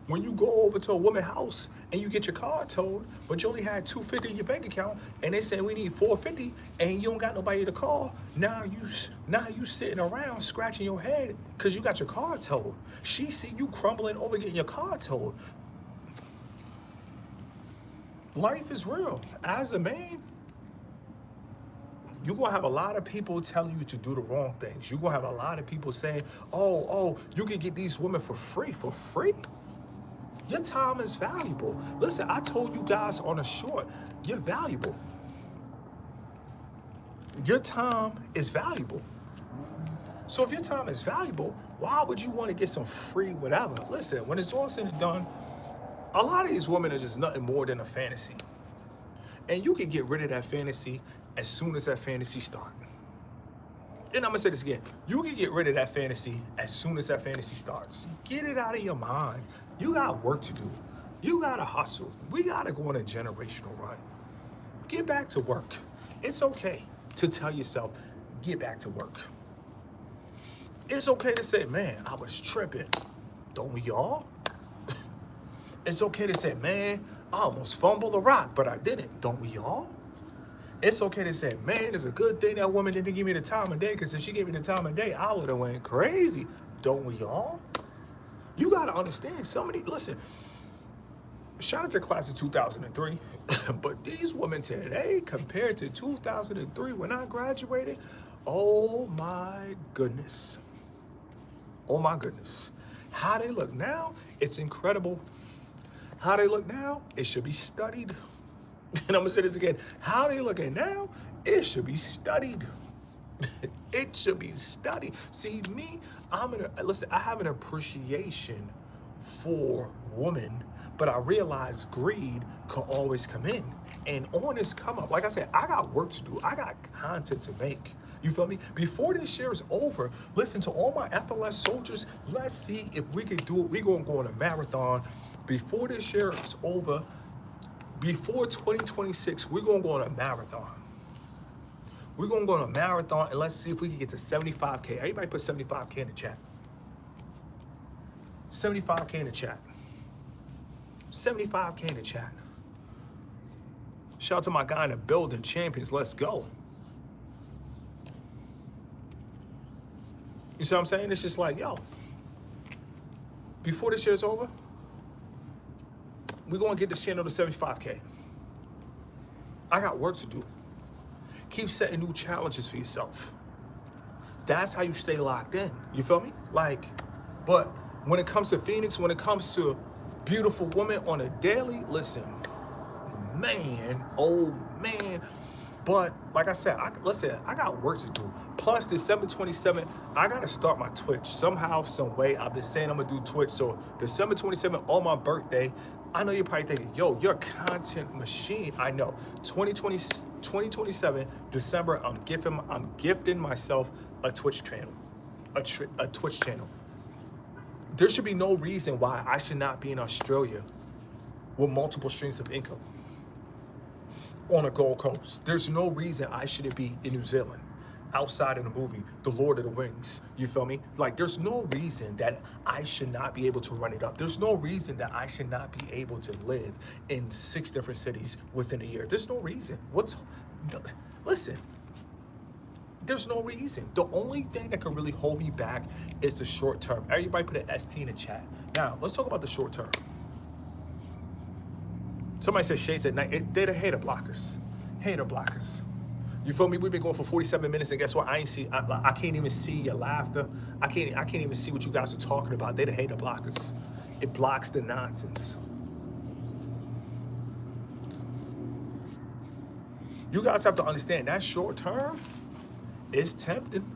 when you go over to a woman's house and you get your car towed, but you only had $250 in your bank account, and they say we need $450, and you don't got nobody to call. Now you sitting around scratching your head because you got your car towed. She see you crumbling over getting your car towed. Life is real. As a man, you're gonna have a lot of people telling you to do the wrong things. You're gonna have a lot of people saying, oh, you can get these women for free. For free? Your time is valuable. Listen, I told you guys on a short, you're valuable. Your time is valuable. So if your time is valuable, why would you want to get some free whatever? Listen, when it's all said and done, a lot of these women are just nothing more than a fantasy. And you can get rid of that fantasy as soon as that fantasy starts. And I'm gonna say this again. You can get rid of that fantasy as soon as that fantasy starts. Get it out of your mind. You got work to do. You gotta hustle. We gotta go on a generational run. Get back to work. It's okay to tell yourself, get back to work. It's okay to say, man, I was tripping. Don't we all? It's okay to say, man, I almost fumbled the rock, but I didn't. Don't we all? It's okay to say, man, it's a good thing that woman didn't give me the time of day, because if she gave me the time of day, I would have went crazy. Don't we all? You got to understand, listen, shout out to class of 2003, but these women today, compared to 2003 when I graduated, oh my goodness. Oh my goodness. How they look now, it's incredible. How they look now, it should be studied. And I'm gonna say this again. How they looking now, it should be studied. It should be studied. See, me, I have an appreciation for women, but I realize greed can always come in. And on this come up, like I said, I got work to do. I got content to make. You feel me? Before this year is over, listen to all my FLS soldiers. Let's see if we can do it. We're gonna go on a marathon. Before this year is over, before 2026, we're gonna go on a marathon. We're gonna go on a marathon and let's see if we can get to 75K. Everybody put 75K in the chat. 75K in the chat. 75K in the chat. Shout out to my guy in the building, champions, let's go. You see what I'm saying? It's just like, yo, before this year's over, we're gonna get this channel to 75K. I got work to do. Keep setting new challenges for yourself. That's how you stay locked in. You feel me? Like, but when it comes to Phoenix, when it comes to beautiful women on a daily, listen, man, oh man. But like I said, I got work to do. Plus, December 27th, I gotta start my Twitch. Somehow, some way, I've been saying I'm gonna do Twitch. So December 27th, on my birthday, I know you're probably thinking, yo, you're a content machine. I know. 2027, December, I'm gifting myself a Twitch channel. A Twitch channel. There should be no reason why I should not be in Australia with multiple streams of income on a Gold Coast. There's no reason I shouldn't be in New Zealand outside of the movie The Lord of the Rings. You feel me? Like, there's no reason that I should not be able to run it up. There's no reason that I should not be able to live in 6 different cities within a year. There's no reason. Listen, there's no reason. The only thing that can really hold me back is the short term. Everybody put an ST in the chat. Now, let's talk about the short term. Somebody said shades at night. They're the hater blockers. Hater blockers. You feel me? We've been going for 47 minutes, and guess what? I can't even see your laughter. I can't even see what you guys are talking about. They're the hater blockers. It blocks the nonsense. You guys have to understand that short term is tempting.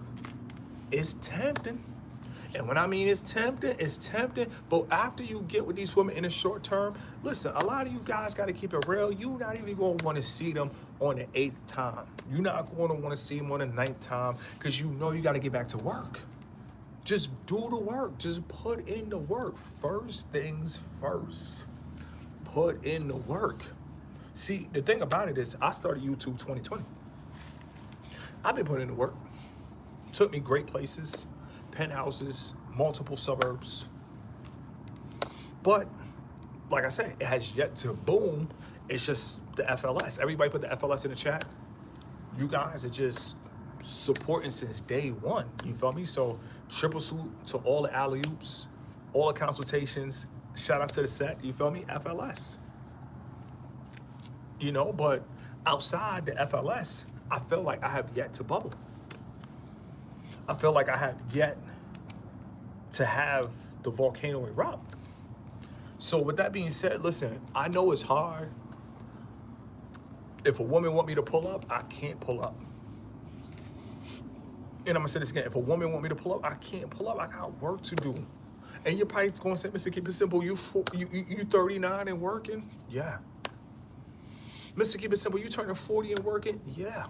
It's tempting. And when I mean it's tempting. But after you get with these women in the short term, listen, a lot of you guys got to keep it real. You're not even going to want to see them on the 8th time. You're not going to want to see them on the 9th time, because you know you got to get back to work. Just do the work. Just put in the work. First things first. Put in the work. See, the thing about it is I started YouTube 2020. I've been putting in the work. Took me great places. Penthouses, multiple suburbs. But like I said, it has yet to boom. It's just the FLS. Everybody put the FLS in the chat. You guys are just supporting since day one. You feel me? So triple salute to all the alley-oops, all the consultations. Shout out to the set. You feel me? FLS. You know, but outside the FLS, I feel like I have yet to bubble. I feel like I have yet to have the volcano erupt. So with that being said, listen, I know it's hard. If a woman want me to pull up, I can't pull up. And I'm gonna say this again, if a woman want me to pull up, I can't pull up. I got work to do. And you're probably gonna say, Mr. Keep It Simple, you 39 and working? Yeah. Mr. Keep It Simple, you turning 40 and working? Yeah.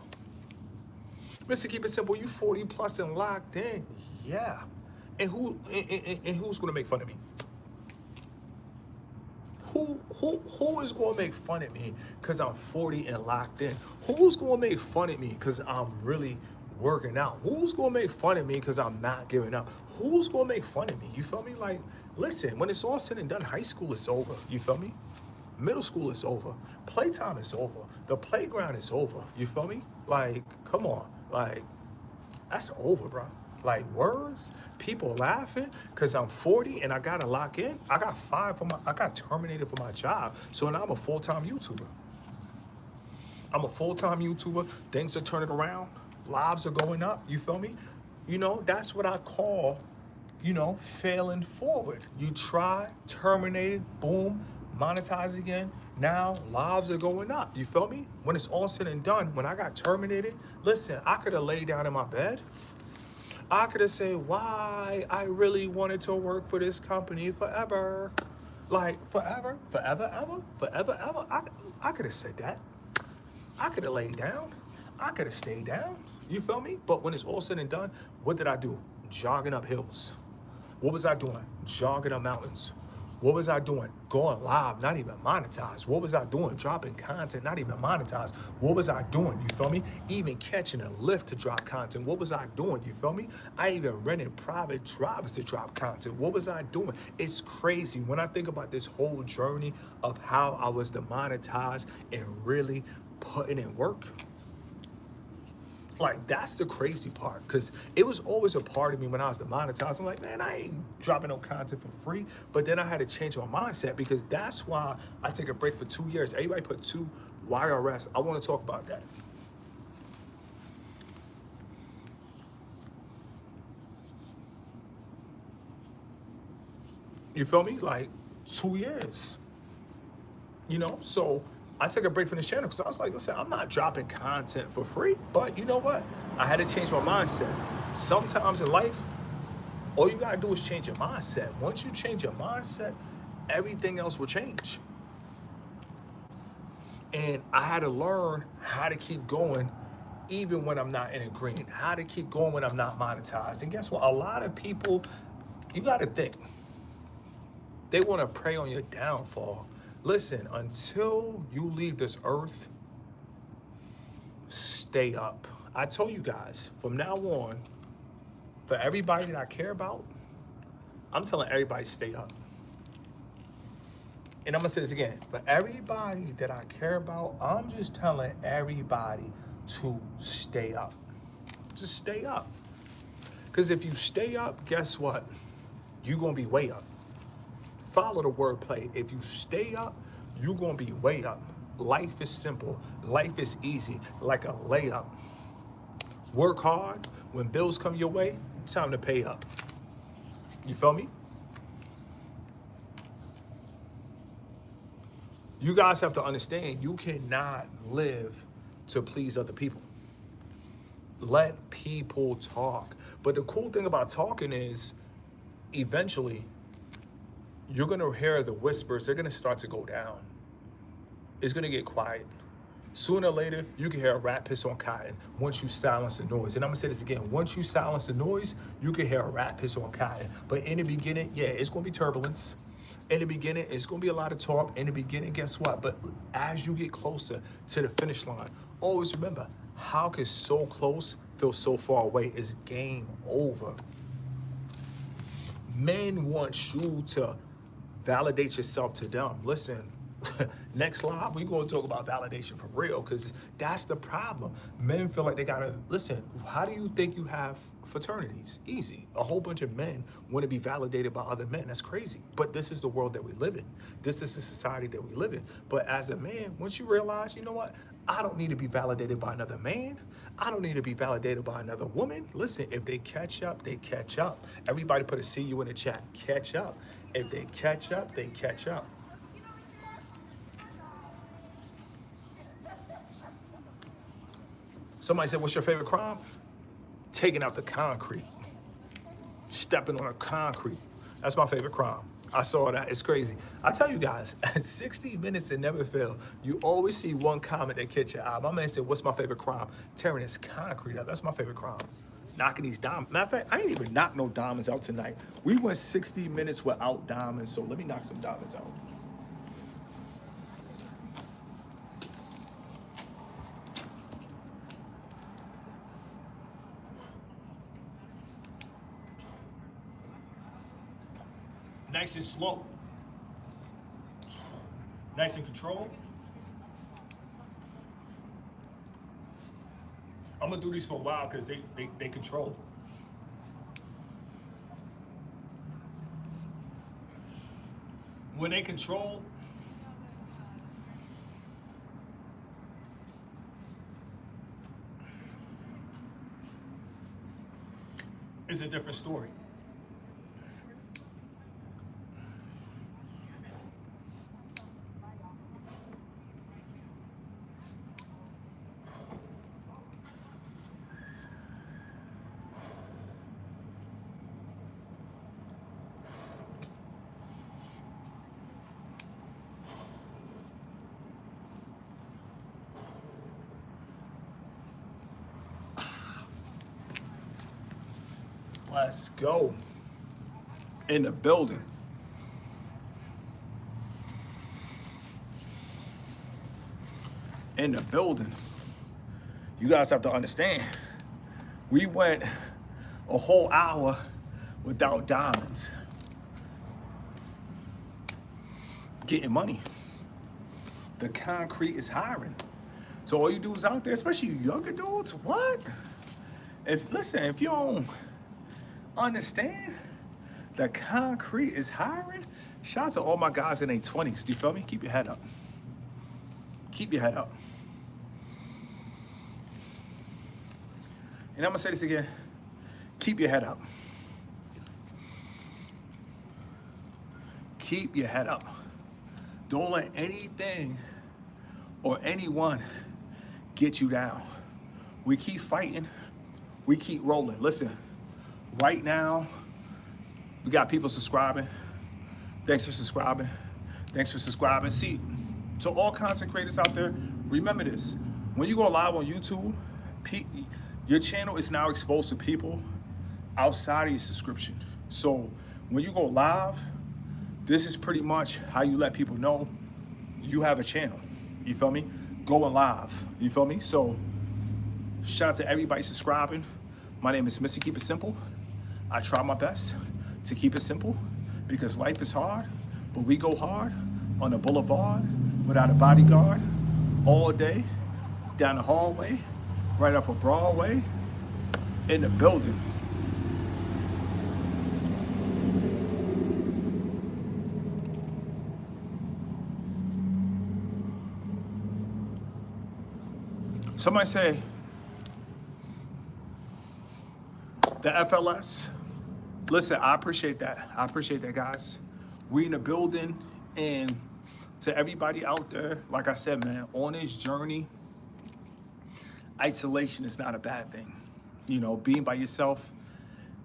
Mr. Keep It Simple, you 40 plus and locked in? Yeah. And who's gonna make fun of me? Who is gonna make fun of me because I'm 40 and locked in? Who's gonna make fun of me because I'm really working out? Who's gonna make fun of me because I'm not giving up? Who's gonna make fun of me? You feel me? Like, listen, when it's all said and done, high school is over. You feel me? Middle school is over. Playtime is over. The playground is over. You feel me? Like, come on. Like, that's over, bro. Like, words, people laughing because I'm 40 and I gotta lock in. I got terminated for my job. So now I'm a full-time YouTuber. I'm a full-time YouTuber. Things are turning around. Lives are going up. You feel me? You know, that's what I call, you know, failing forward. You try, terminated, boom, monetize again. Now lives are going up. You feel me? When it's all said and done, when I got terminated, listen, I could have laid down in my bed. I could have said why I really wanted to work for this company forever. Like, forever, ever. I could have said that. I could have laid down. I could have stayed down. You feel me? But when it's all said and done, what did I do? Jogging up hills. What was I doing? Jogging up mountains. What was I doing? Going live, not even monetized. What was I doing? Dropping content, not even monetized. What was I doing? You feel me? Even catching a lift to drop content. What was I doing? You feel me? I even rented private drivers to drop content. What was I doing? It's crazy when I think about this whole journey of how I was demonetized and really putting in work. Like, that's the crazy part, because it was always a part of me when I was demonetized. I'm like, man, I ain't dropping no content for free. But then I had to change my mindset, because that's why I take a break for 2 years. Everybody put 2 YRS. I want to talk about that. You feel me? Like, 2 years. You know, so I took a break from the channel because I was like, listen, I'm not dropping content for free. But you know what? I had to change my mindset. Sometimes in life, all you gotta do is change your mindset. Once you change your mindset, everything else will change. And I had to learn how to keep going even when I'm not in a green, how to keep going when I'm not monetized. And guess what? A lot of people, you gotta think, they wanna prey on your downfall. Listen, until you leave this earth, stay up. I told you guys, from now on, for everybody that I care about, I'm telling everybody stay up. And I'm gonna say this again, for everybody that I care about, I'm just telling everybody to stay up. Just stay up. Because if you stay up, guess what? You're gonna be way up. Follow the wordplay. If you stay up, you're gonna be way up. Life is simple. Life is easy, like a layup. Work hard. When bills come your way, time to pay up. You feel me? You guys have to understand, you cannot live to please other people. Let people talk. But the cool thing about talking is, eventually, you're gonna hear the whispers, they're gonna start to go down. It's gonna get quiet. Sooner or later, you can hear a rat piss on cotton once you silence the noise. And I'm gonna say this again, once you silence the noise, you can hear a rat piss on cotton. But in the beginning, yeah, it's gonna be turbulence. In the beginning, it's gonna be a lot of talk. In the beginning, guess what? But as you get closer to the finish line, always remember, how can so close feel so far away? It's game over. Men want you to validate yourself to them. Listen, next live, we're going to talk about validation for real, because that's the problem. Men feel like they got to, listen, how do you think you have fraternities? Easy. A whole bunch of men want to be validated by other men. That's crazy. But this is the world that we live in. This is the society that we live in. But as a man, once you realize, you know what? I don't need to be validated by another man. I don't need to be validated by another woman. Listen, if they catch up, they catch up. Everybody put a see you in the chat. Catch up. If they catch up, they catch up. Somebody said, what's your favorite crime? Taking out the concrete. Stepping on a concrete. That's my favorite crime. I saw that. It's crazy. I tell you guys, at 60 minutes and never fail, you always see one comment that catch your eye. My man said, what's my favorite crime? Tearing this concrete out. That's my favorite crime. Knocking these diamonds. Matter of fact, I ain't even knocked no diamonds out tonight. We went 60 minutes without diamonds, so let me knock some diamonds out. nice and slow, nice and controlled. I'm gonna do these for a while because they control. When they control, it's a different story. Let's go. In the building. In the building. You guys have to understand, we went a whole hour without diamonds. Getting money. The concrete is hiring. So all you dudes out there, especially you younger dudes, what? If you don't understand that concrete is hiring, shout out to all my guys in their 20s. Do you feel me? Keep your head up. Keep your head up. And I'm gonna say this again. Keep your head up. Keep your head up. Don't let anything or anyone get you down. We keep fighting. We keep rolling. Listen. Right now, we got people subscribing. Thanks for subscribing. Thanks for subscribing. See, to all content creators out there, remember this. When you go live on YouTube, your channel is now exposed to people outside of your subscription. So when you go live, this is pretty much how you let people know you have a channel. You feel me? Going live. You feel me? So shout out to everybody subscribing. My name is Mr. Keep It Simple. I try my best to keep it simple because life is hard, but we go hard on the boulevard without a bodyguard all day, down the hallway, right off of Broadway, in the building. Somebody say, the FLS. Listen, I appreciate that. I appreciate that, guys. We in the building, and to everybody out there, like I said, man, on this journey, isolation is not a bad thing. You know, being by yourself,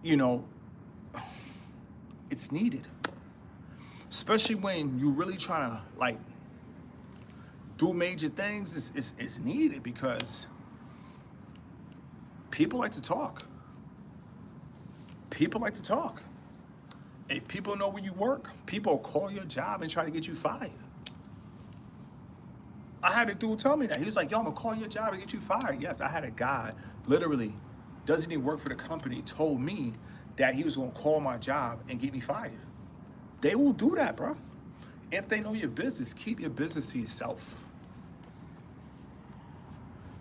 you know, it's needed. Especially when you really trying to, like, do major things, it's needed because people like to talk. People like to talk. If people know where you work, people call your job and try to get you fired. I had a dude tell me that. He was like, yo, I'm gonna call your job and get you fired. Yes, I had a guy, literally, doesn't even work for the company, told me that he was gonna call my job and get me fired. They will do that, bro. If they know your business, keep your business to yourself.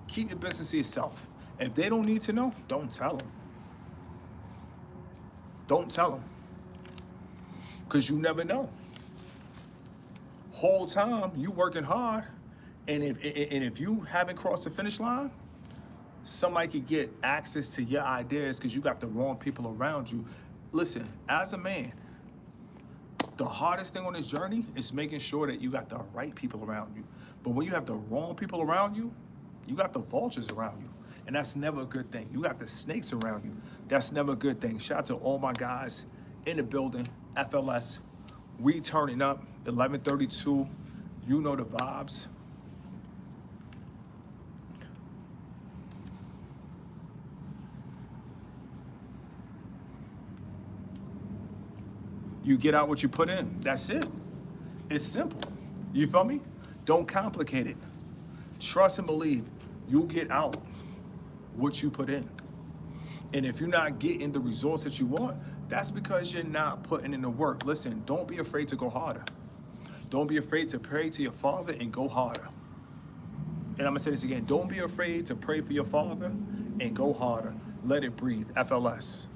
Keep your business to yourself. If they don't need to know, don't tell them. Don't tell them. Because you never know. Whole time, you working hard, and if you haven't crossed the finish line, somebody could get access to your ideas because you got the wrong people around you. Listen, as a man, the hardest thing on this journey is making sure that you got the right people around you. But when you have the wrong people around you, you got the vultures around you. And that's never a good thing. You got the snakes around you. That's never a good thing. Shout out to all my guys in the building, FLS. We turning up, 11:32. You know the vibes. You get out what you put in. That's it. It's simple. You feel me? Don't complicate it. Trust and believe. You get out what you put in. And if you're not getting the results that you want, that's because you're not putting in the work. Listen, don't be afraid to go harder. Don't be afraid to pray to your Father and go harder. And I'm gonna say this again. Don't be afraid to pray for your Father and go harder. Let it breathe. FLS.